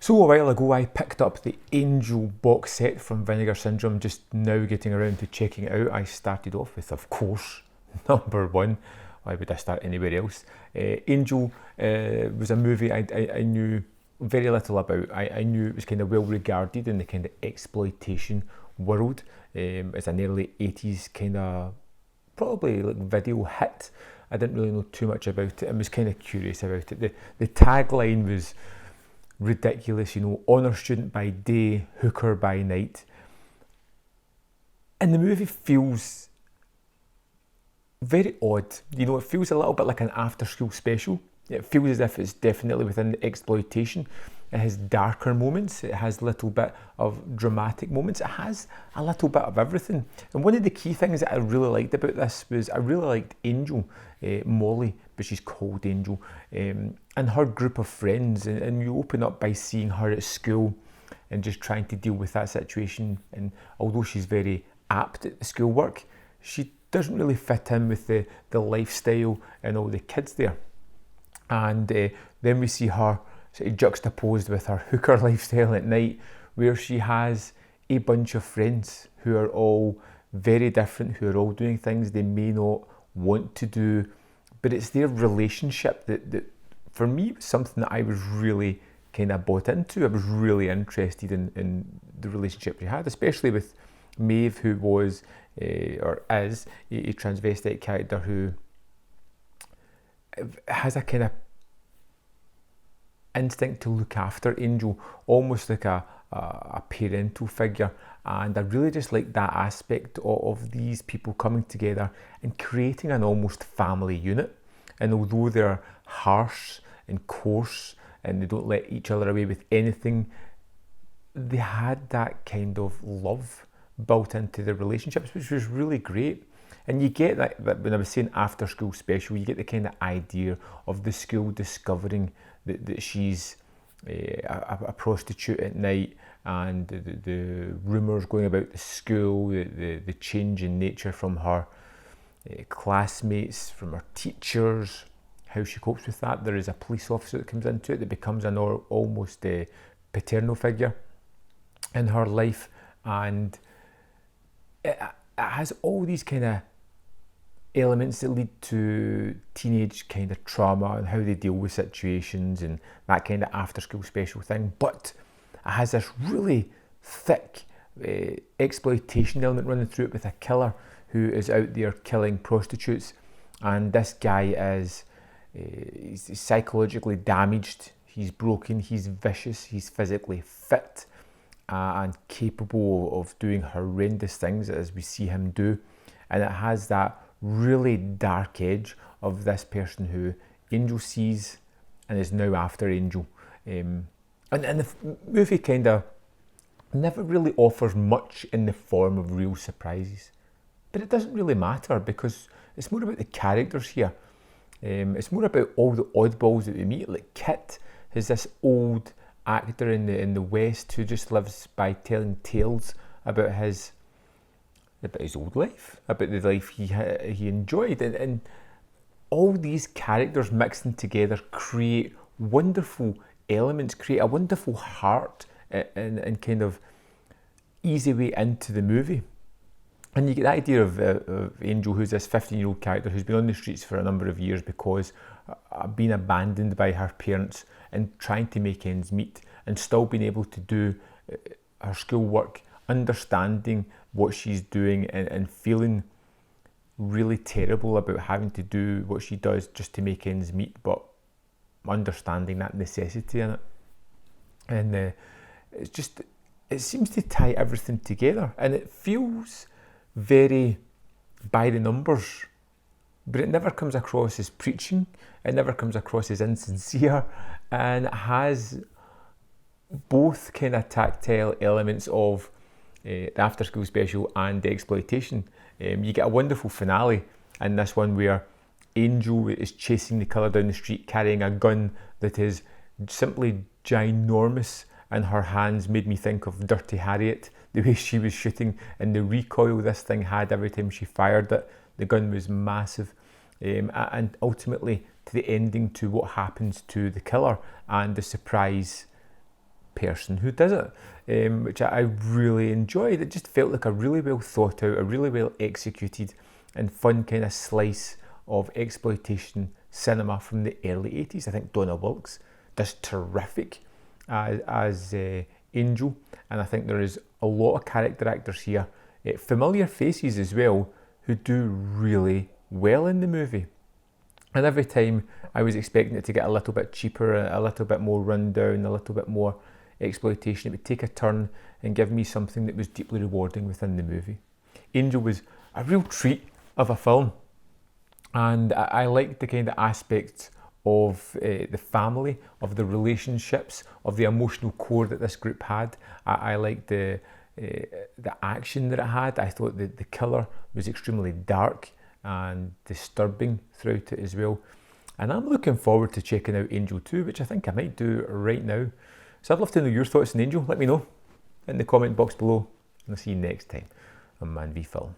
So a while ago I picked up the Angel box set from Vinegar Syndrome, just now getting around to checking it out. I started off with, of course, number one. Why would I start anywhere else? Angel was a movie I knew very little about. I knew it was kind of well regarded in the kind of exploitation world. It's an early 80s kind of probably like video hit. I didn't really know too much about it and was kind of curious about it. The tagline was ridiculous, you know, honour student by day, hooker by night. And the movie feels very odd. You know, it feels a little bit like an after-school special. It feels as if it's definitely within the exploitation. It has darker moments. It has a little bit of dramatic moments. It has a little bit of everything. And one of the key things that I really liked about this was I really liked Angel, Molly, but she's called Angel, and her group of friends. And you open up by seeing her at school and just trying to deal with that situation. And although she's very apt at the schoolwork, she doesn't really fit in with the lifestyle and all the kids there. And then we see her sort of juxtaposed with her hooker lifestyle at night, where she has a bunch of friends who are all very different, who are all doing things they may not want to do, but it's their relationship that for me was something that I was really kind of bought into. I was really interested in the relationship she had, especially with Maeve, who was or is a transvestite character who has a kind of instinct to look after Angel, almost like a parental figure. And I really just like that aspect of these people coming together and creating an almost family unit. And although they're harsh and coarse and they don't let each other away with anything, they had that kind of love built into their relationships, which was really great. And you get that when I was saying after school special, you get the kind of idea of the school discovering that she's a prostitute at night, and the rumours going about the school, the change in nature from her classmates, from her teachers, how she copes with that. There is a police officer that comes into it that becomes an almost paternal figure in her life, and it has all these kind of elements that lead to teenage kind of trauma and how they deal with situations and that kind of after school special thing. But it has this really thick exploitation element running through it, with a killer who is out there killing prostitutes. And this guy is he's psychologically damaged, he's broken, he's vicious, he's physically fit and capable of doing horrendous things as we see him do. And it has that really dark edge of this person who Angel sees and is now after Angel. And the movie kind of never really offers much in the form of real surprises. But it doesn't really matter, because it's more about the characters here. It's more about all the oddballs that we meet. Like Kit is this old actor in the West who just lives by telling tales about his old life, about the life he enjoyed, and all these characters mixing together create wonderful elements, create a wonderful heart and kind of easy way into the movie. And you get the idea of Angel, who's this 15-year-old character who's been on the streets for a number of years because being abandoned by her parents and trying to make ends meet, and still being able to do her schoolwork, understanding what she's doing and feeling really terrible about having to do what she does just to make ends meet, but understanding that necessity in it. And it seems to tie everything together, and it feels very by the numbers, but it never comes across as preaching, it never comes across as insincere, and it has both kind of tactile elements of the after school special and the exploitation. You get a wonderful finale in this one where Angel is chasing the killer down the street carrying a gun that is simply ginormous, and her hands made me think of Dirty Harriet, the way she was shooting and the recoil this thing had every time she fired it. The gun was massive, and ultimately to the ending, to what happens to the killer and the surprise person who does it, which I really enjoyed. It just felt like a really well thought out, a really well executed and fun kind of slice of exploitation cinema from the early 80s. I think Donna Wilkes does terrific as Angel, and I think there is a lot of character actors here, familiar faces as well, who do really well in the movie. And every time I was expecting it to get a little bit cheaper, a little bit more rundown, a little bit more exploitation, it would take a turn and give me something that was deeply rewarding within the movie. Angel was a real treat of a film, and I liked the kind of aspects of the family, of the relationships, of the emotional core that this group had. I liked the action that it had. I thought that the killer was extremely dark and disturbing throughout it as well. And I'm looking forward to checking out Angel 2, which I think I might do right now. So I'd love to know your thoughts on Angel. Let me know in the comment box below, and I'll see you next time on Man v Film.